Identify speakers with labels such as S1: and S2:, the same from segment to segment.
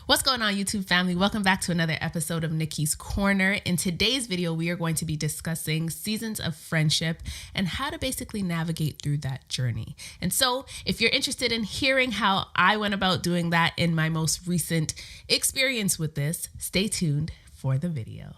S1: What's going on, YouTube family? Welcome back to another episode of Nikki's Corner. In today's video, we are going to be discussing seasons of friendship and how to basically navigate through that journey. And so if you're interested in hearing how I went about doing that in my most recent experience with this, stay tuned for the video.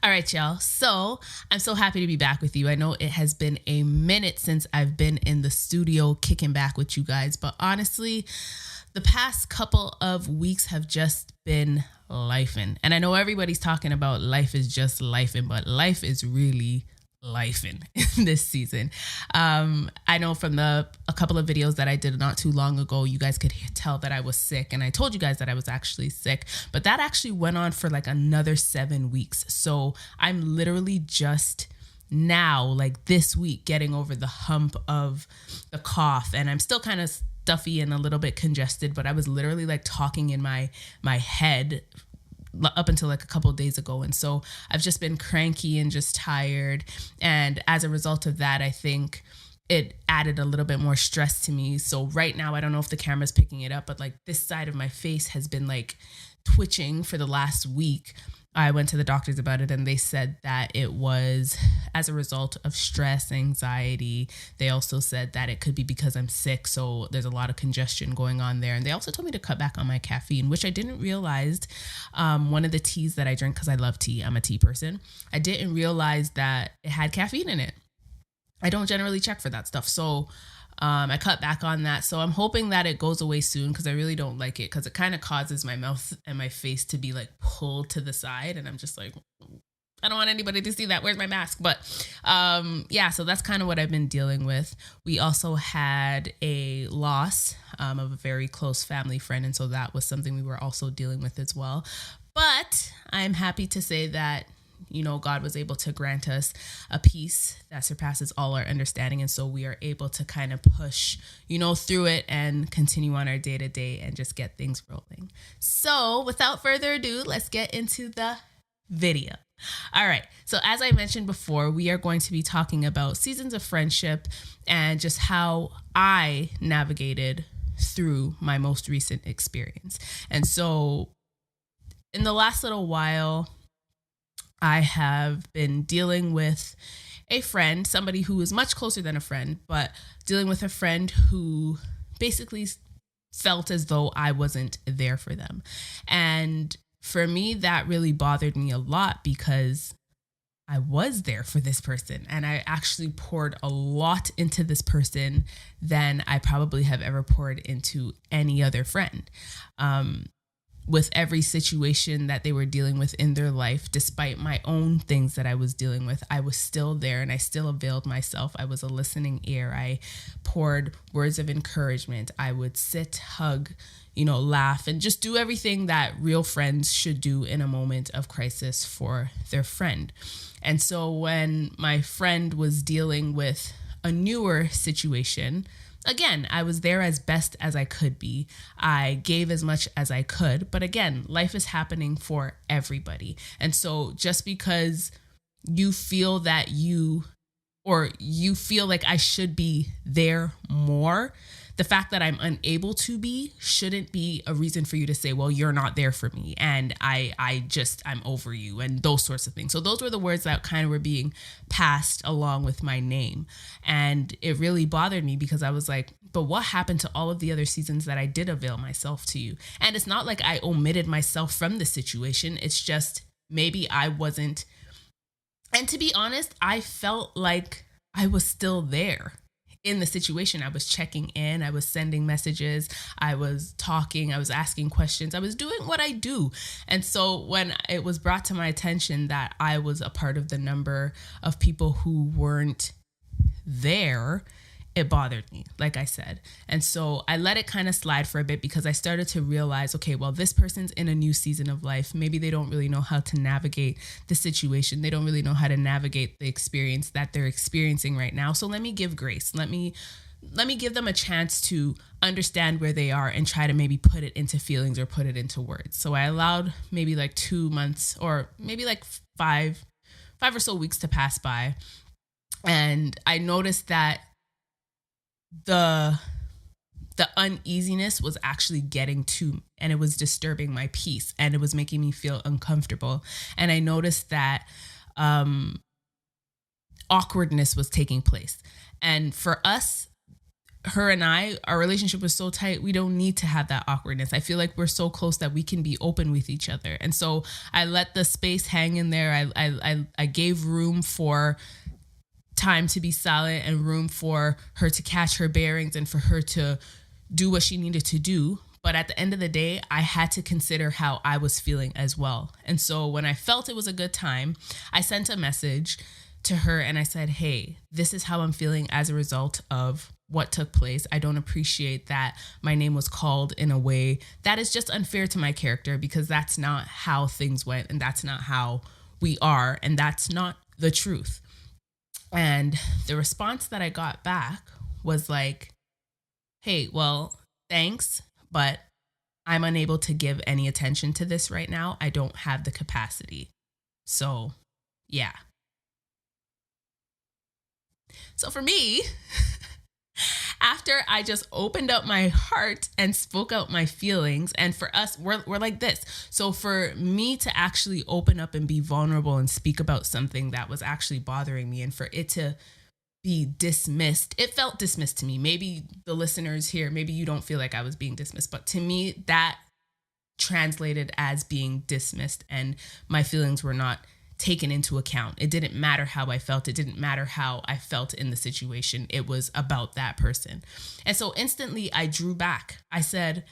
S1: All right, y'all. So I'm so happy to be back with you. I know it has been a minute since I've been in the studio kicking back with you guys, but honestly, the past couple of weeks have just been lifing. And I know everybody's talking about life is just lifing, but life is really lifing in this season. I know from a couple of videos that I did not too long ago, you guys could tell that I was sick, and I told you guys that I was actually sick, but that actually went on for like another 7 weeks. So I'm literally just now, like this week, getting over the hump of the cough, and I'm still kind of stuffy and a little bit congested, but I was literally like talking in my head up until like a couple of days ago. And so I've just been cranky and just tired. And as a result of that, I think it added a little bit more stress to me. So right now, I don't know if the camera's picking it up, but like this side of my face has been like twitching for the last week. I went to the doctors about it and they said that it was as a result of stress, anxiety. They also said that it could be because I'm sick. So there's a lot of congestion going on there. And they also told me to cut back on my caffeine, which I didn't realize. One of the teas that I drink, because I love tea, I'm a tea person, I didn't realize that it had caffeine in it. I don't generally check for that stuff. So I cut back on that. So I'm hoping that it goes away soon, because I really don't like it, because it kind of causes my mouth and my face to be like pulled to the side. And I'm just like, I don't want anybody to see that. Where's my mask? But yeah, so that's kind of what I've been dealing with. We also had a loss of a very close family friend. And so that was something we were also dealing with as well. But I'm happy to say that, you know, God was able to grant us a peace that surpasses all our understanding. And so we are able to kind of push, you know, through it and continue on our day to day and just get things rolling. So without further ado, let's get into the video. All right. So as I mentioned before, we are going to be talking about seasons of friendship and just how I navigated through my most recent experience. And so in the last little while, I have been dealing with a friend, somebody who is much closer than a friend, but dealing with a friend who basically felt as though I wasn't there for them. And for me, that really bothered me a lot, because I was there for this person and I actually poured a lot into this person than I probably have ever poured into any other friend. With every situation that they were dealing with in their life, despite my own things that I was dealing with, I was still there and I still availed myself. I was a listening ear. I poured words of encouragement. I would sit, hug, you know, laugh, and just do everything that real friends should do in a moment of crisis for their friend. And so when my friend was dealing with a newer situation, again, I was there as best as I could be. I gave as much as I could. But again, life is happening for everybody. And so just because you feel that you feel like I should be there more, the fact that I'm unable to be shouldn't be a reason for you to say, well, you're not there for me and I'm over you and those sorts of things. So those were the words that kind of were being passed along with my name. And it really bothered me, because I was like, but what happened to all of the other seasons that I did avail myself to you? And it's not like I omitted myself from the situation. It's just maybe I wasn't. And to be honest, I felt like I was still there in the situation. I was checking in, I was sending messages, I was talking, I was asking questions, I was doing what I do. And so when it was brought to my attention that I was a part of the number of people who weren't there, it bothered me, like I said. And so I let it kind of slide for a bit, because I started to realize, okay, well, this person's in a new season of life. Maybe they don't really know how to navigate the situation. They don't really know how to navigate the experience that they're experiencing right now. So let me give grace. Let me give them a chance to understand where they are and try to maybe put it into feelings or put it into words. So I allowed maybe like 2 months or maybe like five or so weeks to pass by. And I noticed that the uneasiness was actually getting to me, and it was disturbing my peace, and it was making me feel uncomfortable. And I noticed that awkwardness was taking place. And for us, her and I, our relationship was so tight, we don't need to have that awkwardness. I feel like we're so close that we can be open with each other. And so I let the space hang in there. I gave room for time to be silent and room for her to catch her bearings and for her to do what she needed to do. But at the end of the day, I had to consider how I was feeling as well. And so when I felt it was a good time, I sent a message to her and I said, hey, this is how I'm feeling as a result of what took place. I don't appreciate that my name was called in a way that is just unfair to my character, because that's not how things went and that's not how we are, and that's not the truth. And the response that I got back was like, hey, well, thanks, but I'm unable to give any attention to this right now. I don't have the capacity. So, yeah. So for me, after I just opened up my heart and spoke out my feelings, and for us, we're like this. So for me to actually open up and be vulnerable and speak about something that was actually bothering me, and for it to be dismissed, it felt dismissed to me. Maybe the listeners here, maybe you don't feel like I was being dismissed, but to me, that translated as being dismissed, and my feelings were not taken into account. It didn't matter how I felt. It didn't matter how I felt in the situation. It was about that person. And so instantly I drew back. I said,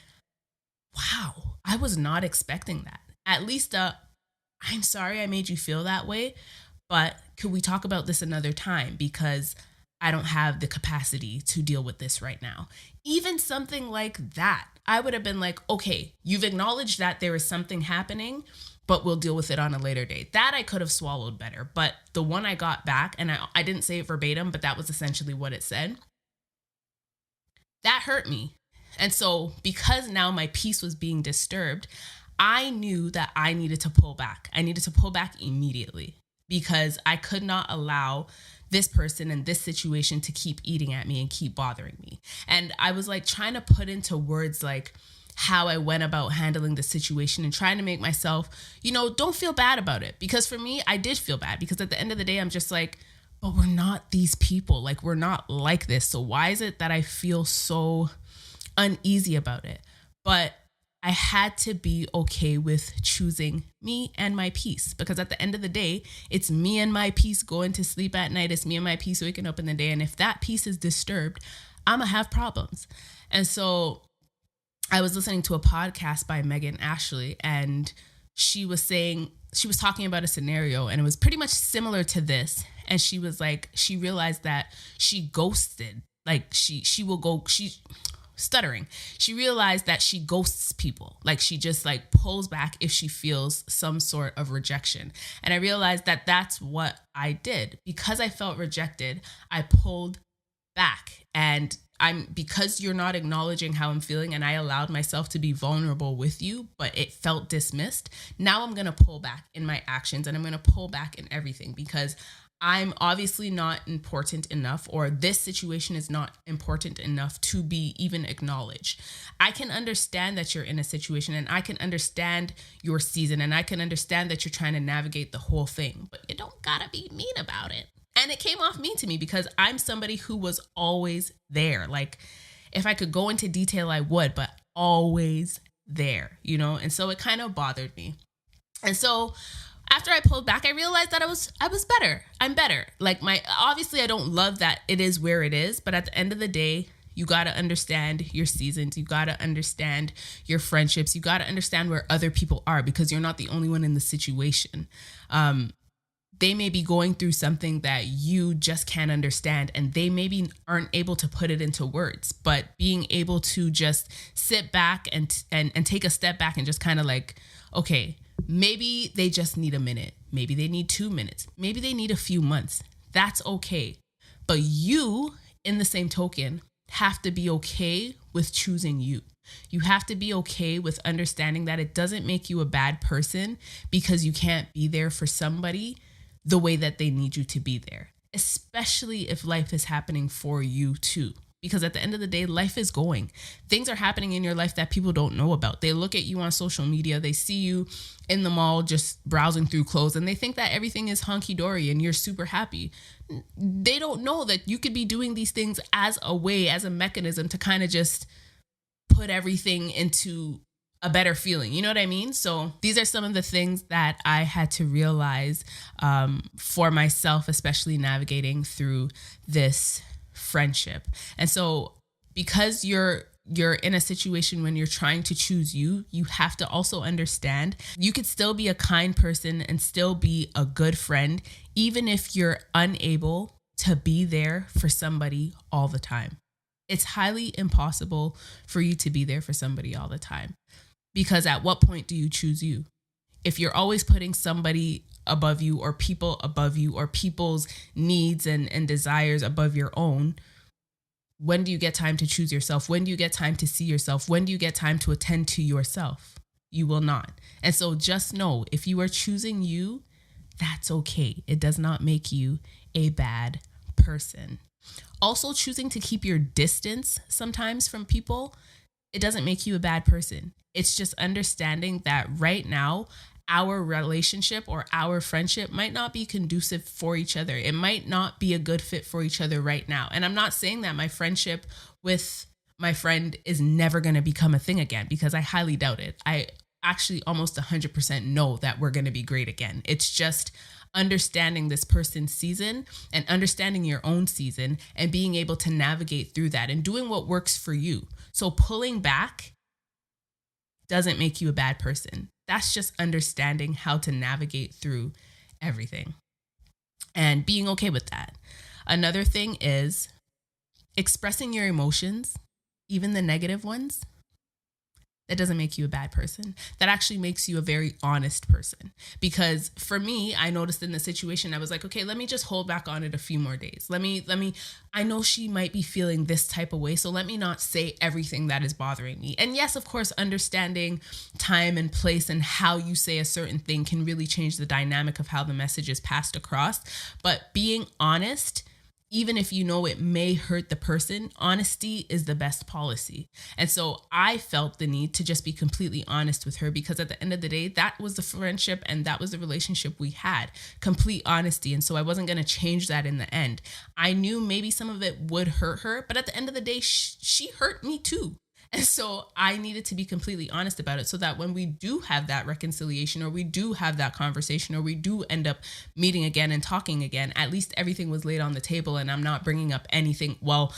S1: wow, I was not expecting that. At least I'm sorry I made you feel that way, but could we talk about this another time? Because I don't have the capacity to deal with this right now. Even something like that, I would have been like, okay, you've acknowledged that there is something happening, but we'll deal with it on a later date. That I could have swallowed better. But the one I got back, and I didn't say it verbatim, but that was essentially what it said, that hurt me. And so because now my peace was being disturbed, I knew that I needed to pull back. I needed to pull back immediately, because I could not allow this person and this situation to keep eating at me and keep bothering me. And I was like trying to put into words like how I went about handling the situation and trying to make myself, don't feel bad about it. Because for me, I did feel bad, because at the end of the day, I'm just like, but we're not these people. Like, we're not like this. So why is it that I feel so uneasy about it? But I had to be okay with choosing me and my peace, because at the end of the day, it's me and my peace going to sleep at night. It's me and my peace waking up in the day. And if that peace is disturbed, I'm going to have problems. And so I was listening to a podcast by Megan Ashley, and she was talking about a scenario, and it was pretty much similar to this. And she was like, she realized that she ghosted, like she's stuttering. She realized that she ghosts people. Like, she just like pulls back if she feels some sort of rejection. And I realized that that's what I did. Because I felt rejected, I pulled back. And because you're not acknowledging how I'm feeling, and I allowed myself to be vulnerable with you, but it felt dismissed. Now I'm going to pull back in my actions, and I'm going to pull back in everything, because I'm obviously not important enough, or this situation is not important enough to be even acknowledged. I can understand that you're in a situation, and I can understand your season, and I can understand that you're trying to navigate the whole thing, but you don't gotta be mean about it. And it came off mean to me, because I'm somebody who was always there. Like, if I could go into detail, I would, but always there, And so it kind of bothered me. And so after I pulled back, I realized that I was better. I'm better. Like, obviously I don't love that it is where it is, but at the end of the day, you got to understand your seasons. You got to understand your friendships. You got to understand where other people are, because you're not the only one in the situation. They may be going through something that you just can't understand, and they maybe aren't able to put it into words, but being able to just sit back and take a step back and just kind of like, okay, maybe they just need a minute. Maybe they need 2 minutes. Maybe they need a few months. That's okay. But you, in the same token, have to be okay with choosing you. You have to be okay with understanding that it doesn't make you a bad person because you can't be there for somebody the way that they need you to be there. especially if life is happening for you too. Because at the end of the day, life is going. Things are happening in your life that people don't know about. They look at you on social media. They see you in the mall just browsing through clothes, and they think that everything is hunky-dory and you're super happy. They don't know that you could be doing these things as a way, as a mechanism to kind of just put everything into a better feeling. You know what I mean? So these are some of the things that I had to realize for myself, especially navigating through this friendship. And so because you're in a situation when you're trying to choose you have to also understand you could still be a kind person and still be a good friend, even if you're unable to be there for somebody all the time. It's highly impossible for you to be there for somebody all the time, because at what point do you choose you? If you're always putting somebody above you, or people above you, or people's needs and desires above your own, when do you get time to choose yourself? When do you get time to see yourself? When do you get time to attend to yourself? You will not. And so just know, if you are choosing you, that's okay. It does not make you a bad person. Also, choosing to keep your distance sometimes from people, it doesn't make you a bad person. It's just understanding that right now, our relationship or our friendship might not be conducive for each other. It might not be a good fit for each other right now. And I'm not saying that my friendship with my friend is never going to become a thing again, because I highly doubt it. I actually almost 100% know that we're going to be great again. It's just understanding this person's season and understanding your own season and being able to navigate through that and doing what works for you. So pulling back doesn't make you a bad person. That's just understanding how to navigate through everything and being okay with that. Another thing is expressing your emotions, even the negative ones. That doesn't make you a bad person. That actually makes you a very honest person. Because for me, I noticed in the situation, I was like, okay, let me just hold back on it a few more days. I know she might be feeling this type of way, so let me not say everything that is bothering me. And yes, of course, understanding time and place and how you say a certain thing can really change the dynamic of how the message is passed across. But being honest, even if you know it may hurt the person, honesty is the best policy. And so I felt the need to just be completely honest with her, because at the end of the day, that was the friendship and that was the relationship we had, complete honesty. And so I wasn't going to change that in the end. I knew maybe some of it would hurt her, but at the end of the day, she hurt me too. And so I needed to be completely honest about it, so that when we do have that reconciliation, or we do have that conversation, or we do end up meeting again and talking again, at least everything was laid on the table and I'm not bringing up anything. Well,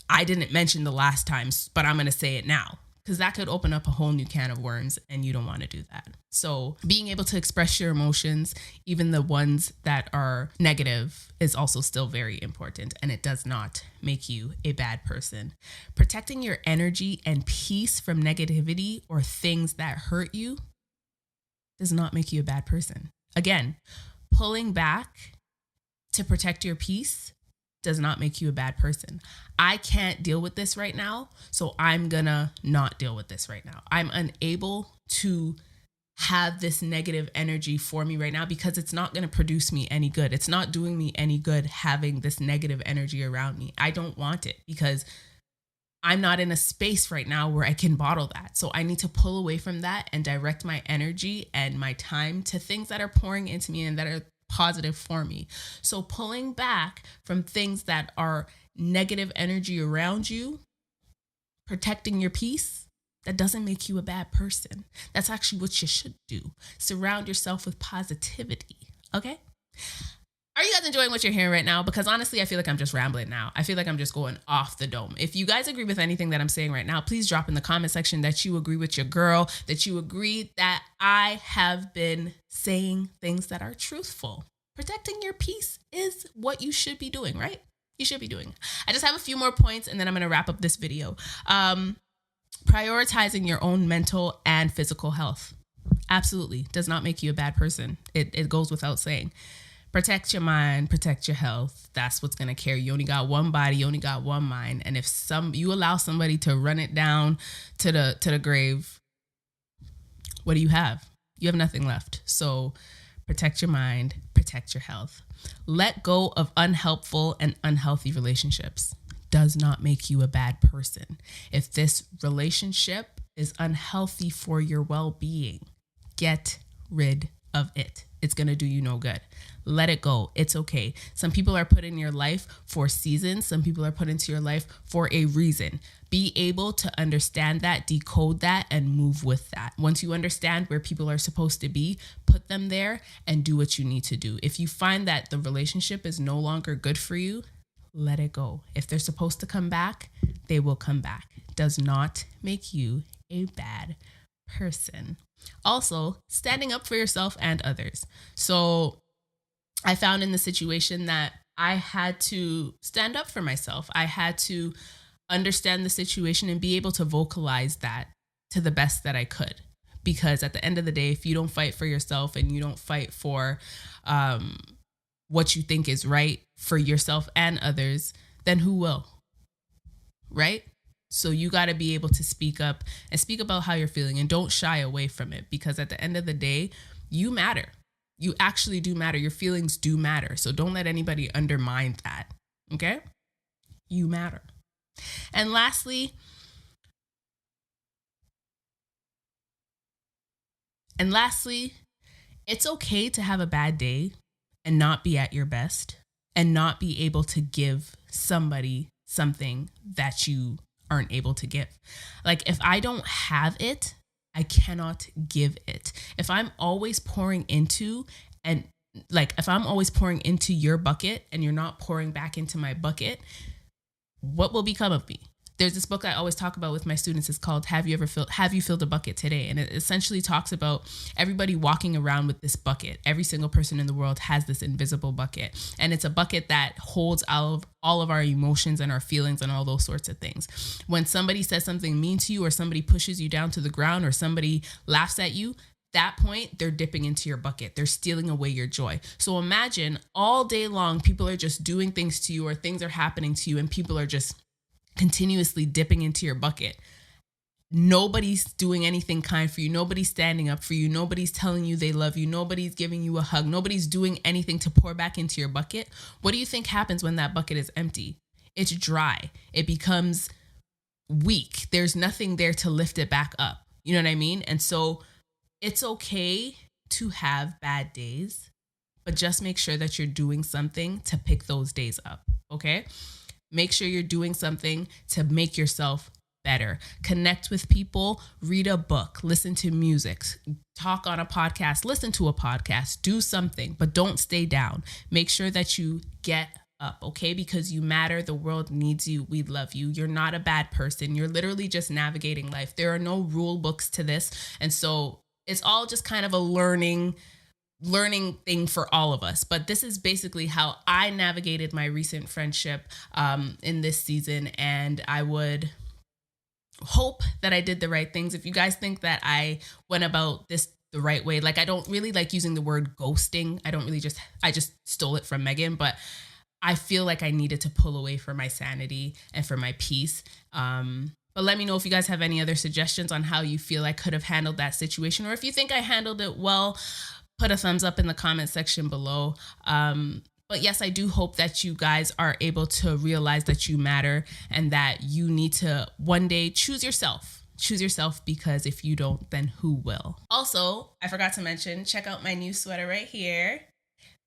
S1: I didn't mention the last time, but I'm going to say it now, because that could open up a whole new can of worms and you don't want to do that. So being able to express your emotions, even the ones that are negative, is also still very important, and it does not make you a bad person. Protecting your energy and peace from negativity or things that hurt you does not make you a bad person. Again, pulling back to protect your peace does not make you a bad person. I can't deal with this right now, so I'm gonna not deal with this right now. I'm unable to have this negative energy for me right now, because it's not going to produce me any good. It's not doing me any good having this negative energy around me. I don't want it, because I'm not in a space right now where I can bottle that. So I need to pull away from that and direct my energy and my time to things that are pouring into me and that are positive for me. So pulling back from things that are negative energy around you, protecting your peace, that doesn't make you a bad person. That's actually what you should do. Surround yourself with positivity. Okay? Are you guys enjoying what you're hearing right now? Because honestly, I feel like I'm just rambling now. I feel like I'm just going off the dome. If you guys agree with anything that I'm saying right now, please drop in the comment section that you agree with your girl, that you agree that I have been saying things that are truthful. Protecting your peace is what you should be doing, right? You should be doing. I just have a few more points and then I'm going to wrap up this video. Prioritizing your own mental and physical health absolutely does not make you a bad person. It goes without saying. Protect your mind, protect your health. That's what's going to carry you. You only got one body, you only got one mind. And if you allow somebody to run it down to the grave, what do you have? You have nothing left. So protect your mind, protect protect your health. Let go of unhelpful and unhealthy relationships. Does not make you a bad person. If this relationship is unhealthy for your well-being, get rid of it. It's going to do you no good. Let it go. It's okay. Some people are put in your life for seasons. Some people are put into your life for a reason. Be able to understand that, decode that, and move with that. Once you understand where people are supposed to be, put them there and do what you need to do. If you find that the relationship is no longer good for you, let it go. If they're supposed to come back, they will come back. It does not make you a bad person. Also, standing up for yourself and others. So I found in the situation that I had to stand up for myself. I had to understand the situation and be able to vocalize that to the best that I could. Because at the end of the day, if you don't fight for yourself and you don't fight for what you think is right for yourself and others, then who will? Right? So you got to be able to speak up and speak about how you're feeling, and don't shy away from it, because at the end of the day, you matter. You actually do matter. Your feelings do matter. So don't let anybody undermine that. Okay? You matter. And lastly, it's okay to have a bad day and not be at your best and not be able to give somebody something that you aren't able to give. Like, if I don't have it, I cannot give it. If I'm always pouring into your bucket and you're not pouring back into my bucket, what will become of me? There's this book I always talk about with my students. It's called Have You Filled a Bucket Today? And it essentially talks about everybody walking around with this bucket. Every single person in the world has this invisible bucket. And it's a bucket that holds all of our emotions and our feelings and all those sorts of things. When somebody says something mean to you, or somebody pushes you down to the ground, or somebody laughs at you, that point, they're dipping into your bucket. They're stealing away your joy. So imagine all day long, people are just doing things to you, or things are happening to you, and people are just continuously dipping into your bucket. Nobody's doing anything kind for you. Nobody's standing up for you. Nobody's telling you they love you. Nobody's giving you a hug. Nobody's doing anything to pour back into your bucket. What do you think happens when that bucket is empty? It's dry. It becomes weak. There's nothing there to lift it back up. You know what I mean? And so it's okay to have bad days, but just make sure that you're doing something to pick those days up. Okay? Make sure you're doing something to make yourself better. Connect with people, read a book, listen to music, talk on a podcast, listen to a podcast, do something, but don't stay down. Make sure that you get up, okay? Because you matter. The world needs you. We love you. You're not a bad person. You're literally just navigating life. There are no rule books to this. And so it's all just kind of a learning thing for all of us. But this is basically how I navigated my recent friendship in this season. And I would hope that I did the right things. If you guys think that I went about this the right way, like, I don't really like using the word ghosting. I just stole it from Megan, but I feel like I needed to pull away for my sanity and for my peace. But let me know if you guys have any other suggestions on how you feel I could have handled that situation, or if you think I handled it well. Put a thumbs up in the comment section below. But yes, I do hope that you guys are able to realize that you matter and that you need to one day choose yourself. Choose yourself, because if you don't, then who will? Also, I forgot to mention, check out my new sweater right here.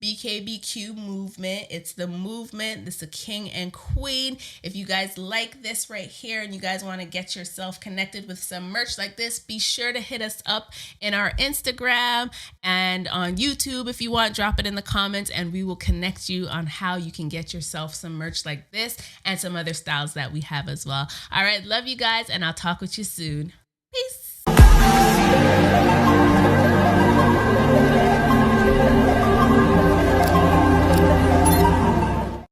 S1: BKBQ movement. It's the movement. It's the king and queen. If you guys like this right here and you guys want to get yourself connected with some merch like this, be sure to hit us up in our Instagram and on YouTube. If you want, drop it in the comments and we will connect you on how you can get yourself some merch like this and some other styles that we have as well. All right. Love you guys, and I'll talk with you soon. Peace.